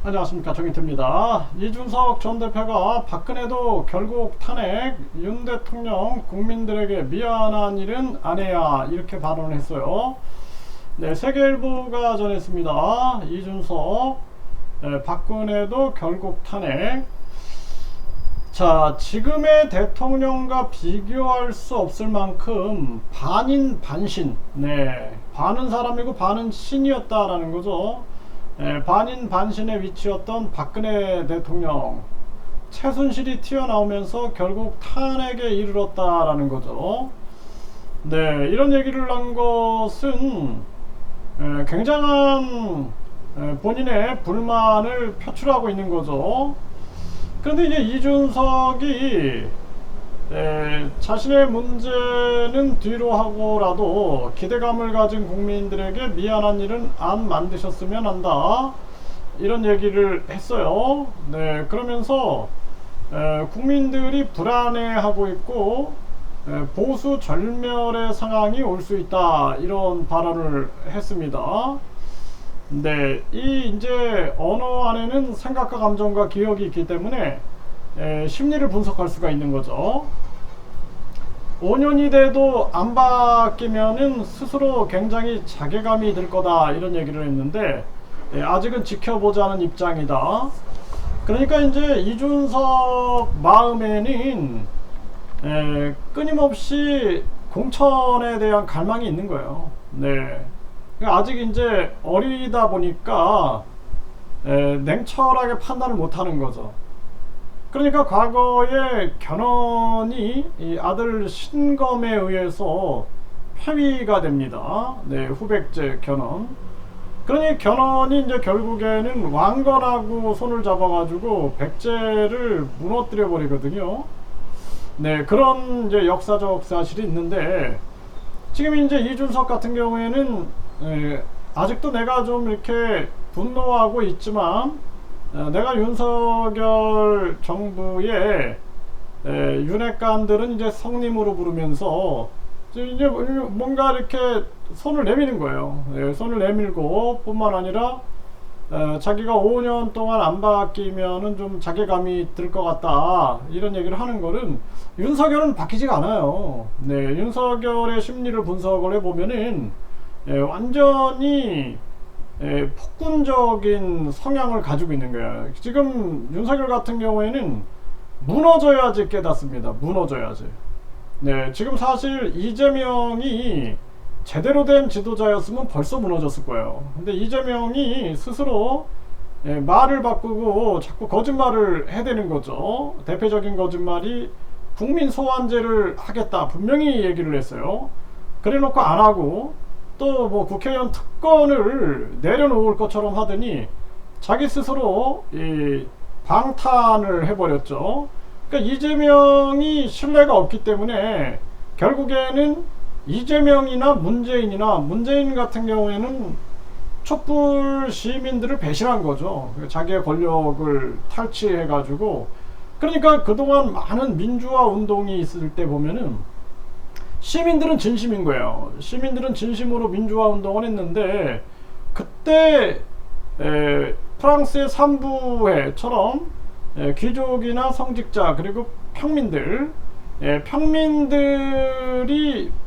안녕하십니까, 정인태입니다. 이준석 전 대표가 박근혜도 결국 탄핵, 윤 대통령 국민들에게 미안한 일은 안 해야, 이렇게 발언을 했어요. 네, 세계일보가 전했습니다. 이준석, 박근혜도 결국 탄핵. 자, 지금의 대통령과 비교할 수 없을 만큼 반인 반신, 네, 반은 사람이고 반은 신이었다라는 거죠. 반인 반신의 위치였던 박근혜 대통령, 최순실이 튀어나오면서 결국 탄핵에 이르렀다라는 거죠. 네, 이런 얘기를 한 것은 굉장한 본인의 불만을 표출하고 있는 거죠. 그런데 이제 이준석이 자신의 문제는 뒤로 하고라도 기대감을 가진 국민들에게 미안한 일은 안 만드셨으면 한다, 이런 얘기를 했어요. 네, 그러면서 국민들이 불안해하고 있고 보수 절멸의 상황이 올 수 있다, 이런 발언을 했습니다. 네, 이 이제 언어 안에는 생각과 감정과 기억이 있기 때문에 심리를 분석할 수가 있는 거죠. 5년이 돼도 안 바뀌면은 스스로 굉장히 자괴감이 들 거다, 이런 얘기를 했는데 아직은 지켜보자는 입장이다. 그러니까 이제 이준석 마음에는 끊임없이 공천에 대한 갈망이 있는 거예요. 네, 아직 이제 어리다 보니까 냉철하게 판단을 못하는 거죠. 그러니까 과거에 견훤이 이 아들 신검에 의해서 폐위가 됩니다. 네, 후백제 견훤. 그러니 견훤이 이제 결국에는 왕건하고 손을 잡아가지고 백제를 무너뜨려 버리거든요. 네, 그런 이제 역사적 사실이 있는데, 지금 이제 이준석 같은 경우에는 아직도 내가 좀 이렇게 분노하고 있지만, 내가 윤석열 정부의 윤핵관들은 이제 성님으로 부르면서 이제 뭔가 이렇게 손을 내미는 거예요. 손을 내밀고 뿐만 아니라 자기가 5년 동안 안 바뀌면은 좀 자괴감이 들 것 같다, 이런 얘기를 하는 거는 윤석열은 바뀌지가 않아요. 네, 윤석열의 심리를 분석을 해보면은 완전히 폭군적인 성향을 가지고 있는 거야. 지금 윤석열 같은 경우에는 무너져야지 깨닫습니다. 무너져야지. 네, 지금 사실 이재명이 제대로 된 지도자였으면 벌써 무너졌을 거예요. 근데 이재명이 스스로 말을 바꾸고 자꾸 거짓말을 해대는 거죠. 대표적인 거짓말이 국민 소환제를 하겠다, 분명히 얘기를 했어요. 그래 놓고 안 하고 또 뭐 국회의원 특권을 내려놓을 것처럼 하더니 자기 스스로 방탄을 해버렸죠. 그러니까 이재명이 신뢰가 없기 때문에 결국에는 이재명이나 문재인 같은 경우에는 촛불 시민들을 배신한 거죠. 자기의 권력을 탈취해가지고. 그러니까 그동안 많은 민주화 운동이 있을 때 보면은 시민들은 진심인 거예요. 시민들은 진심으로 민주화 운동을 했는데, 그때 프랑스의 삼부회처럼 귀족이나 성직자 그리고 평민들이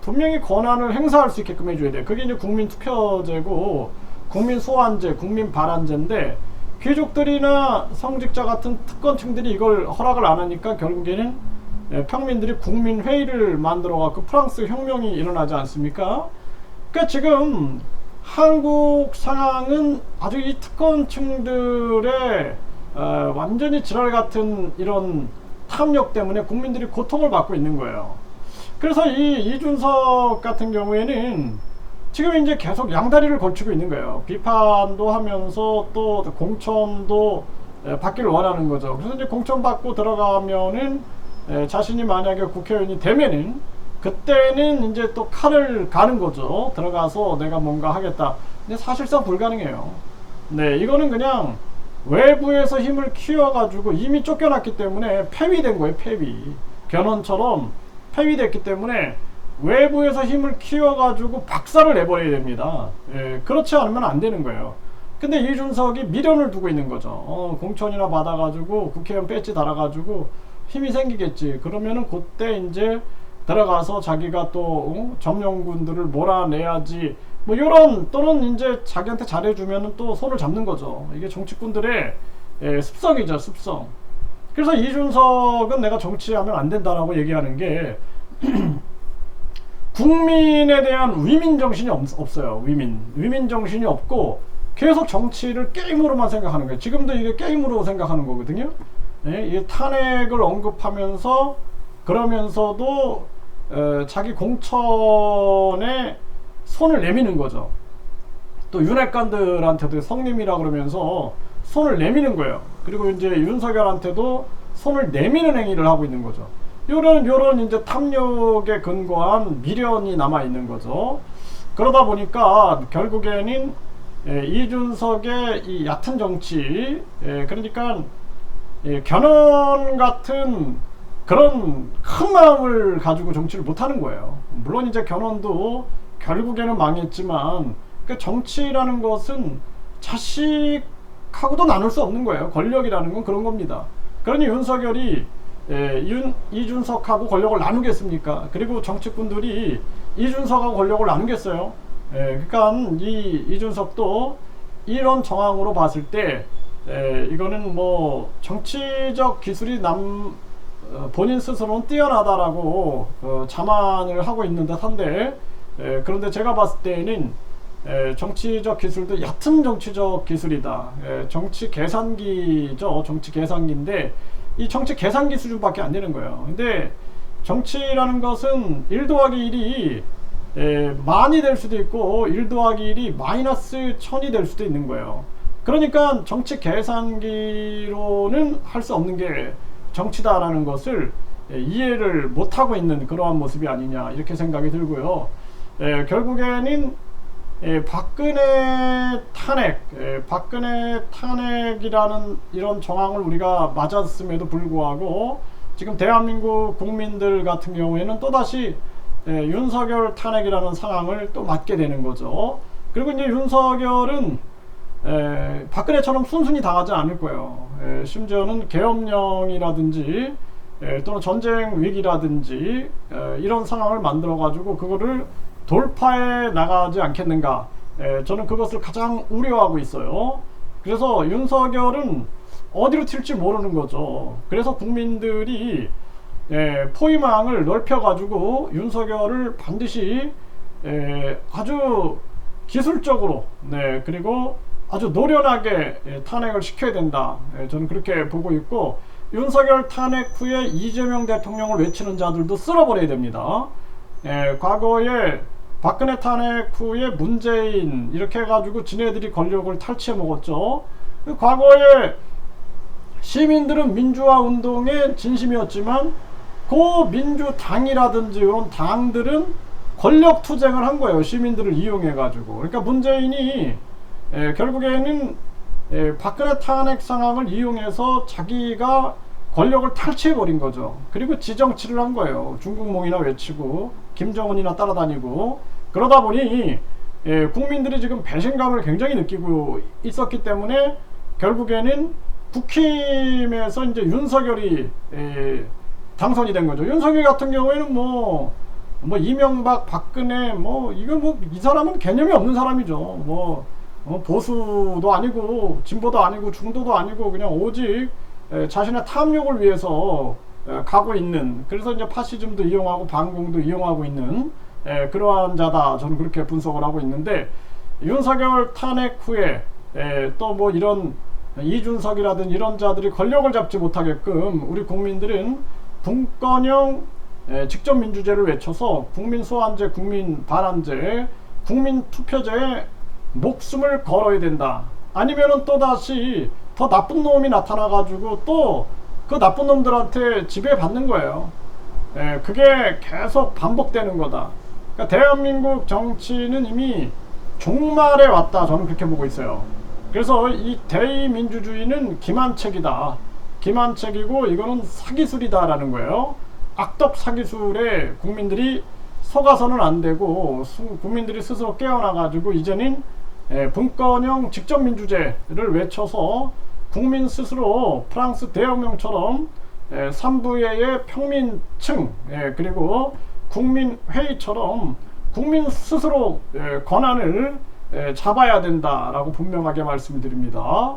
분명히 권한을 행사할 수 있게끔 해줘야 돼요. 그게 이제 국민투표제고 국민소환제, 국민발안제인데, 귀족들이나 성직자 같은 특권층들이 이걸 허락을 안 하니까 결국에는 평민들이 국민회의를 만들어 갖고 프랑스 혁명이 일어나지 않습니까? 그러니까 지금 한국 상황은 아주 이 특권층들의 완전히 지랄 같은 이런 탐욕 때문에 국민들이 고통을 받고 있는 거예요. 그래서 이 이준석 같은 경우에는 지금 이제 계속 양다리를 걸치고 있는 거예요. 비판도 하면서 또 공천도 받기를 원하는 거죠. 그래서 이제 공천 받고 들어가면은 자신이 만약에 국회의원이 되면은 그때는 이제 또 칼을 가는 거죠. 들어가서 내가 뭔가 하겠다. 근데 사실상 불가능해요. 네, 이거는 그냥 외부에서 힘을 키워가지고 이미 쫓겨났기 때문에 폐위된 거예요. 폐위. 견훤처럼 폐위됐기 때문에 외부에서 힘을 키워가지고 박살을 내버려야 됩니다. 그렇지 않으면 안 되는 거예요. 근데 이준석이 미련을 두고 있는 거죠. 공천이나 받아가지고 국회의원 배지 달아가지고 힘이 생기겠지. 그러면은 그때 이제 들어가서 자기가 또 점령군들을 몰아내야지. 뭐 요런, 또는 이제 자기한테 잘해주면은 또 손을 잡는 거죠. 이게 정치꾼들의 습성이죠, 습성. 그래서 이준석은 내가 정치하면 안 된다라고 얘기하는 게 국민에 대한 위민 정신이 없어요. 위민 정신이 없고 계속 정치를 게임으로만 생각하는 거예요. 지금도 이게 게임으로 생각하는 거거든요. 이 탄핵을 언급하면서 그러면서도 자기 공천에 손을 내미는 거죠. 또 윤핵관들한테도 성님이라 그러면서 손을 내미는 거예요. 그리고 이제 윤석열한테도 손을 내미는 행위를 하고 있는 거죠. 요런 이제 탐욕에 근거한 미련이 남아 있는 거죠. 그러다 보니까 결국에는 이준석의 이 얕은 정치, 그러니까 견훤 같은 그런 큰 마음을 가지고 정치를 못하는 거예요. 물론 이제 견훤도 결국에는 망했지만 그 정치라는 것은 자식하고도 나눌 수 없는 거예요. 권력이라는 건 그런 겁니다. 그러니 윤석열이 이준석하고 권력을 나누겠습니까? 그리고 정치꾼들이 이준석하고 권력을 나누겠어요? 그러니까 이준석도 이런 정황으로 봤을 때 이거는 뭐 정치적 기술이 본인 스스로는 뛰어나다라고 자만을 하고 있는 듯한데, 그런데 제가 봤을 때는 정치적 기술도 얕은 정치적 기술이다. 정치 계산기죠. 정치 계산기인데 이 정치 계산기 수준밖에 안 되는 거예요. 근데 정치라는 것은 1 더하기 1이 만이 될 수도 있고 1 더하기 1이 마이너스 1000이 될 수도 있는 거예요. 그러니까 정치 계산기로는 할 수 없는 게 정치다라는 것을 이해를 못하고 있는 그러한 모습이 아니냐, 이렇게 생각이 들고요. 결국에는 박근혜 탄핵이라는 이런 정황을 우리가 맞았음에도 불구하고 지금 대한민국 국민들 같은 경우에는 또다시 윤석열 탄핵이라는 상황을 또 맞게 되는 거죠. 그리고 이제 윤석열은 박근혜처럼 순순히 당하지 않을 거예요. 심지어는 계엄령이라든지 또는 전쟁 위기라든지 이런 상황을 만들어 가지고 그거를 돌파해 나가지 않겠는가. 저는 그것을 가장 우려하고 있어요. 그래서 윤석열은 어디로 튈지 모르는 거죠. 그래서 국민들이 포위망을 넓혀 가지고 윤석열을 반드시 아주 기술적으로, 그리고 아주 노련하게 탄핵을 시켜야 된다. 저는 그렇게 보고 있고, 윤석열 탄핵 후에 이재명 대통령을 외치는 자들도 쓸어버려야 됩니다. 과거에 박근혜 탄핵 후에 문재인 이렇게 해가지고 지네들이 권력을 탈취해 먹었죠. 과거에 시민들은 민주화 운동의 진심이었지만 그 민주당이라든지 이런 당들은 권력 투쟁을 한 거예요. 시민들을 이용해 가지고. 그러니까 문재인이 결국에는 박근혜 탄핵 상황을 이용해서 자기가 권력을 탈취해 버린 거죠. 그리고 지정치를 한 거예요. 중국몽이나 외치고 김정은이나 따라다니고. 그러다 보니 국민들이 지금 배신감을 굉장히 느끼고 있었기 때문에 결국에는 국힘에서 이제 윤석열이 당선이 된 거죠. 윤석열 같은 경우에는 뭐 이명박, 박근혜 이 사람은 개념이 없는 사람이죠. 보수도 아니고 진보도 아니고 중도도 아니고 그냥 오직 자신의 탐욕을 위해서 가고 있는, 그래서 이제 파시즘도 이용하고 반공도 이용하고 있는 그러한 자다. 저는 그렇게 분석을 하고 있는데, 윤석열 탄핵 후에 또 이런 이준석이라든 이런 자들이 권력을 잡지 못하게끔 우리 국민들은 분권형 직접민주제를 외쳐서 국민 소환제, 국민 반환제, 국민 투표제에 목숨을 걸어야 된다. 아니면은 또다시 더 나쁜 놈이 나타나가지고 또 그 나쁜 놈들한테 지배받는 거예요. 그게 계속 반복되는 거다. 그러니까 대한민국 정치는 이미 종말에 왔다. 저는 그렇게 보고 있어요. 그래서 이 대의민주주의는 기만책이다. 기만책이고 이거는 사기술이다라는 거예요. 악덕 사기술에 국민들이 속아서는 안 되고 국민들이 스스로 깨어나가지고 이제는 분권형 직접민주제를 외쳐서 국민 스스로 프랑스 대혁명처럼 삼부의 평민층 그리고 국민회의처럼 국민 스스로 권한을 잡아야 된다라고 분명하게 말씀드립니다.